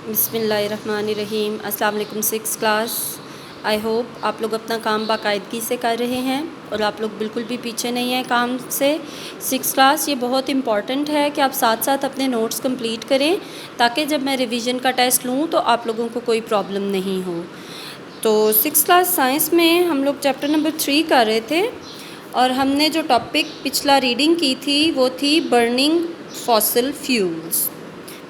बिस्मिल्लाहिर्रहमानिर्रहीम। अस्सलाम वालेकुम सिक्स क्लास। आई होप आप लोग अपना काम बाकायदगी से कर रहे हैं और आप लोग बिल्कुल भी पीछे नहीं हैं काम से। सिक्स क्लास ये बहुत इम्पॉर्टेंट है कि आप साथ साथ अपने नोट्स कंप्लीट करें ताकि जब मैं रिवीजन का टेस्ट लूँ तो आप लोगों को कोई प्रॉब्लम नहीं हो। तो सिक्स क्लास साइंस में हम लोग चैप्टर नंबर 3 कर रहे थे और हमने जो टॉपिक पिछला रीडिंग की थी वो थी burning fossil fuels.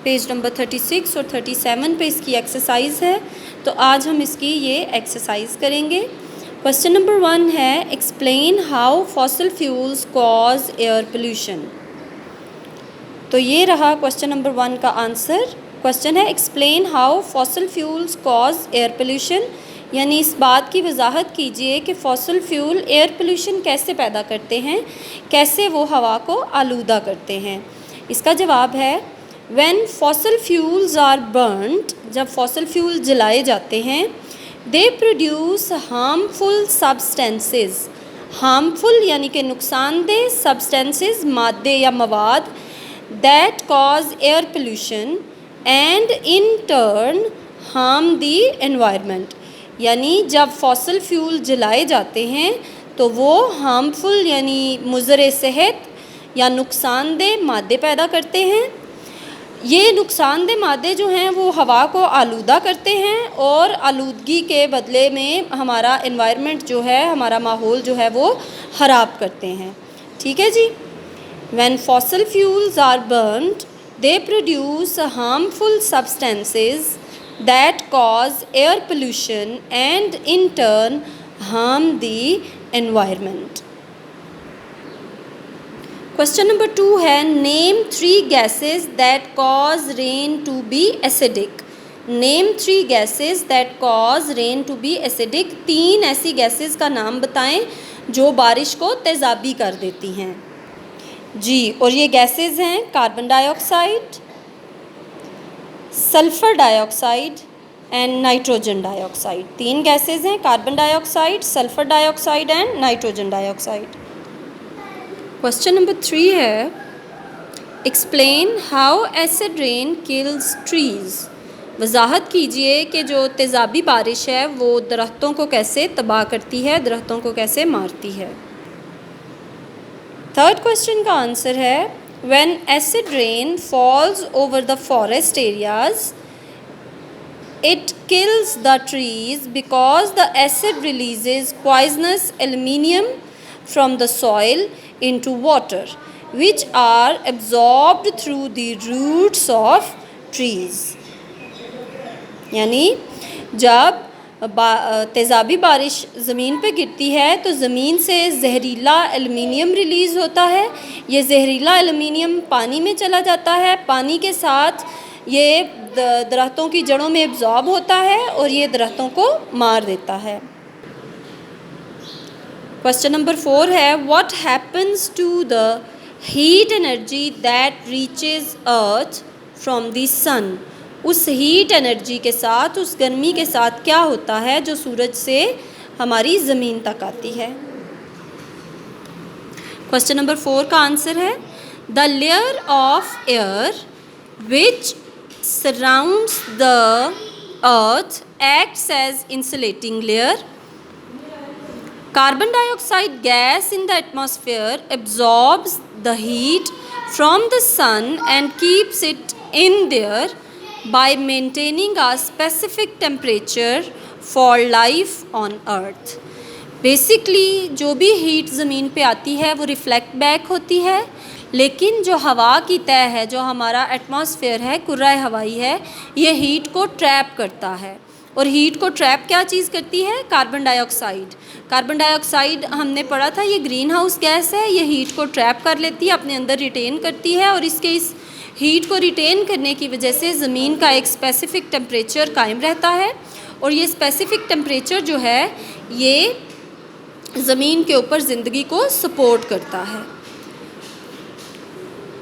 Page number 36 और 37 पे इसकी एक्सरसाइज है, तो आज हम इसकी ये एक्सरसाइज करेंगे। क्वेश्चन नंबर 1 है explain how fossil fuels cause air pollution. तो ये रहा क्वेश्चन नंबर 1 का आंसर। क्वेश्चन है explain how fossil fuels cause air pollution, यानी इस बात की वजाहत कीजिए कि फॉसिल फ्यूल एयर पोल्यूशन कैसे पैदा करते हैं, कैसे वो हवा को आलूदा करते हैं। इसका जवाब है when fossil fuels are burned, जब फॉसिल फ्यूल जलाए जाते हैं, they produce harmful substances. Harmful यानी कि नुकसानदेह, सब्सटेंसेस मादे या मवाद, that cause air pollution and in turn harm the environment. यानी जब फॉसिल फ्यूल जलाए जाते हैं तो वो हार्मफुल यानी मुज़र सेहत या नुकसानदेह मादे पैदा करते हैं। ये नुकसानदेह मादे जो हैं वो हवा को आलूदा करते हैं और आलूदगी के बदले में हमारा एनवायरनमेंट जो है, हमारा माहौल जो है वो ख़राब करते हैं। ठीक है जी। When fossil fuels are burned they produce harmful substances that cause air pollution and in turn harm the environment. Question number 2 है name 3 gases that cause rain to be acidic. Name 3 gases that cause rain to be acidic. 3 ऐसी gases का नाम बताएं जो बारिश को तेज़ाबी कर देती हैं जी। और ये गैसेस हैं carbon dioxide, sulphur dioxide and nitrogen dioxide. 3 gases हैं carbon dioxide, sulphur dioxide and nitrogen dioxide. Question number 3 है explain how acid rain kills trees. वजाहत कीजिए कि जो तेज़ाबी बारिश है वो दरख्तों को कैसे तबाह करती है, दरख्तों को कैसे मारती है। थर्ड क्वेश्चन का आंसर है when acid rain false over the forest areas it kills the trees because the acid releases poisonous aluminium from the soil into water which are absorbed through the roots of trees। यानी जब तेज़ाबी बारिश ज़मीन पे गिरती है तो ज़मीन से जहरीला एल्यूमिनियम रिलीज़ होता है। ये जहरीला एल्यूमिनियम पानी में चला जाता है, पानी के साथ ये दरख्तों की जड़ों में एब्जॉर्ब होता है और ये दरख्तों को मार देता है। क्वेश्चन नंबर 4 है what happens to the heat energy that reaches earth from the sun. उस हीट एनर्जी के साथ, उस गर्मी के साथ क्या होता है जो सूरज से हमारी ज़मीन तक आती है। क्वेश्चन नंबर 4 का आंसर है the layer of air which surrounds the earth acts as insulating layer. Carbon dioxide gas in the atmosphere absorbs the heat from the sun and keeps it in there by maintaining a specific temperature for life on earth। Basically जो भी heat ज़मीन पे आती है वो reflect back होती है, लेकिन जो हवा की तह है, जो हमारा एटमॉस्फेयर है, कुर्रा हवाई है, ये हीट को ट्रैप करता है। और हीट को ट्रैप क्या चीज़ करती है? Carbon dioxide. कार्बन डाइऑक्साइड हमने पढ़ा था ये ग्रीन हाउस गैस है, ये हीट को ट्रैप कर लेती है, अपने अंदर रिटेन करती है और इसके इस हीट को रिटेन करने की वजह से ज़मीन का एक स्पेसिफ़िक टेम्परेचर कायम रहता है और ये स्पेसिफ़िक टेम्परेचर जो है ये ज़मीन के ऊपर ज़िंदगी को सपोर्ट करता है।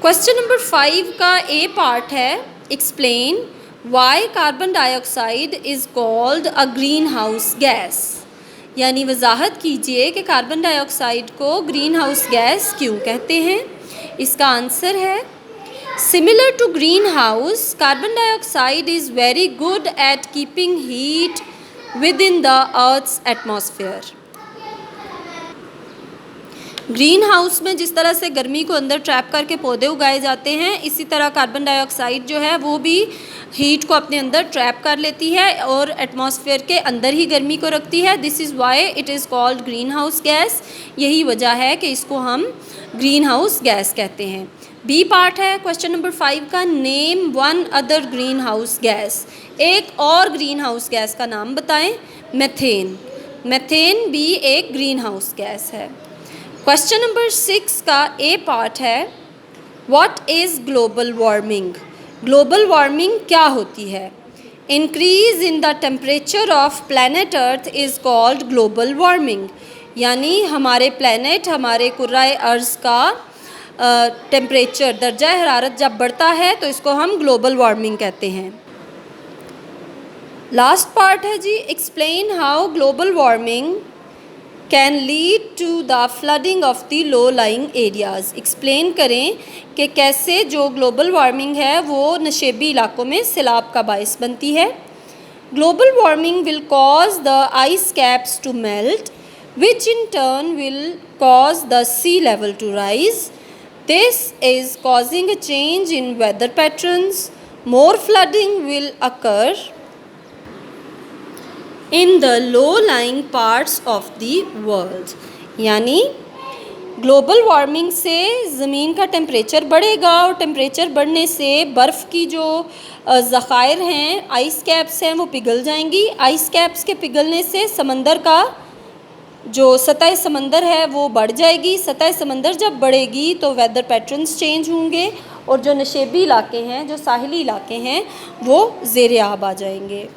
क्वेश्चन नंबर 5 का ए पार्ट है explain why carbon dioxide is called a green house gas. यानी वजाहत कीजिए कि कार्बन डाइऑक्साइड को ग्रीन हाउस गैस क्यों कहते हैं। इसका आंसर है Similar to greenhouse, carbon dioxide is very good at keeping heat within the Earth's atmosphere. Green house में जिस तरह से गर्मी को अंदर ट्रैप करके पौधे उगाए जाते हैं, इसी तरह कार्बन डाइऑक्साइड जो है वो भी हीट को अपने अंदर ट्रैप कर लेती है और एटमॉस्फेयर के अंदर ही गर्मी को रखती है. This is why it is called green house gas. यही वजह है कि इसको हम ग्रीन हाउस गैस कहते हैं. बी पार्ट है क्वेश्चन नंबर 5 का. Name one other green house gas. एक और ग्रीन हाउस गैस का नाम बताएं. मेथेन. मेथेन भी एक ग्रीन हाउस गैस है. क्वेश्चन नंबर 6 का ए पार्ट है. What is global warming. Global warming क्या होती है. Increase in the temperature of planet earth is called global warming. यानी हमारे प्लैनेट, हमारे कुर्राए अर्ज़ का टेम्परेचर, दर्जा हरारत जब बढ़ता है तो इसको हम ग्लोबल वार्मिंग कहते हैं. लास्ट पार्ट है जी. Explain how global warming can lead to the flooding of the low lying areas. Explain करें कि कैसे जो ग्लोबल वार्मिंग है वो नशेबी इलाकों में सैलाब का बायस बनती है. Global warming will cause the ice caps to melt, which in turn will cause the sea level to rise. This is causing a change in weather patterns. More flooding will occur in the low-lying parts of the world. यानी global warming से ज़मीन का temperature बढ़ेगा और temperature बढ़ने से बर्फ़ की जो ज़ख़ायर हैं, आइस कैप्स हैं, वो पिघल जाएंगी. आइस कैप्स के पिघलने से समंदर का जो सतह समंदर है वो बढ़ जाएगी. सतह समंदर जब बढ़ेगी तो वेदर पैटर्न्स चेंज होंगे और जो नशेबी इलाके हैं, जो साहिली इलाके हैं, वो ज़ेर आब आ जाएंगे.